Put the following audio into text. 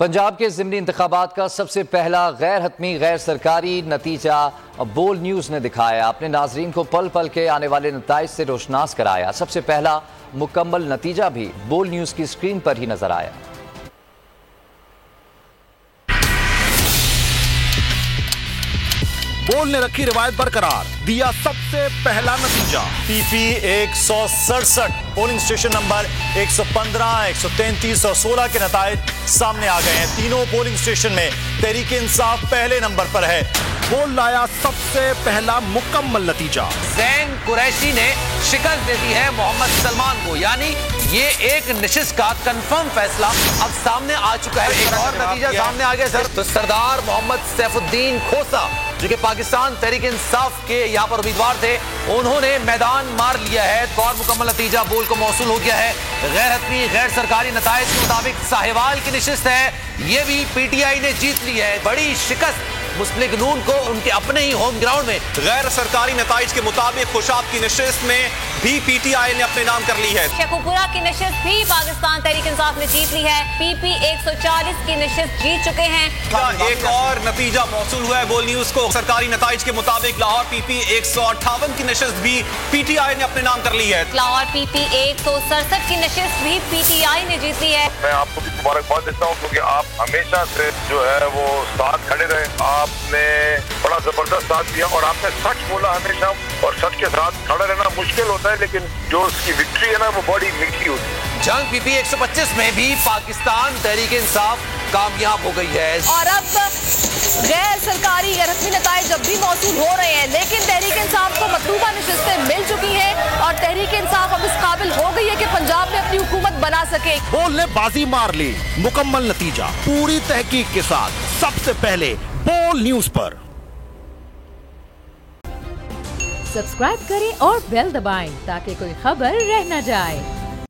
पंजाब के ज़िमनी इंतखाबात का सबसे पहला गैर हतमी गैर सरकारी नतीजा बोल न्यूज़ ने दिखाया। अपने नाजरीन को पल पल के आने वाले नताइज से रोशनास कराया। सबसे पहला मुकम्मल नतीजा भी बोल न्यूज़ की स्क्रीन पर ही नजर आया। बोल ने रखी रिवायत बरकरार, दिया सबसे पहला नतीजा। पीपी 167 पोलिंग स्टेशन नंबर 115, 133 और 16 के नताइज सामने आ गए हैं। तीनों पोलिंग स्टेशन में तहरीक इंसाफ पहले नंबर पर है। बोल लाया सबसे पहला मुकम्मल नतीजा। जैन कुरैशी ने शिकस्त दे दी है मोहम्मद सलमान को, यानी ये एक निशिस्त का कंफर्म फैसला अब सामने आ चुका है। एक और नतीजा सामने आ गया सर, तो सरदार मोहम्मद सैफुद्दीन खोसा जो कि पाकिस्तान तहरीक इंसाफ के यहाँ पर उम्मीदवार थे, उन्होंने मैदान मार लिया है। एक और मुकम्मल नतीजा बोल को मौसूल हो गया है। गैर हतमी गैर सरकारी नताइज के मुताबिक साहिवाल की निशिस्त है, ये भी पीटीआई ने जीत ली है। बड़ी शिकस्त मुस्लिम नून को उनके अपने ही होम ग्राउंड में। गैर सरकारी नताइज के मुताबिक खुशाब की निशिस्त में भी पीटीआई ने अपने नाम कर ली है। शेखुपुरा की निशिस्त भी पाकिस्तान तहरीक इंसाफ ने जीत ली है। पीपी 140 की निशिस्त जीत चुके हैं। एक और नतीजा मौसूल हुआ है बोल न्यूज को। सरकारी नताइज के मुताबिक लाहौर पीपी 158 की निशिस्त भी पीटीआई ने अपने नाम कर ली है। लाहौर पीपी 167 की निशिस्त भी पीटीआई ने जीत ली है। मैं आपको भी मुबारकबाद देता हूँ क्योंकि आप हमेशा से जो है वो साथ खड़े रहे। आपने बड़ा जबरदस्त साथ दिया और आपने सच बोला हमेशा, और सच के साथ खड़ा रहना मुश्किल होता है लेकिन जो उसकी विक्ट्री है ना वो बड़ी मीठी होती है। जंग पीपी 125 में भी पाकिस्तान तहरीक इंसाफ कामयाब हो गई है। और अब गैर सरकारी गैर हतमी नताइज जब भी मौसूल हो रहे हैं, लेकिन तहरीक इंसाफ को मतलूबा निशिस्तें मिल चुकी हैं और तहरीक इंसाफ अब इस काबिल हो गई है कि पंजाब में अपनी हुकूमत बना सके। बोल ने बाजी मार ली। मुकम्मल नतीजा पूरी तहकीक के साथ सबसे पहले बोल न्यूज पर। सब्सक्राइब करें और बेल दबाएं ताकि कोई खबर रह न जाए।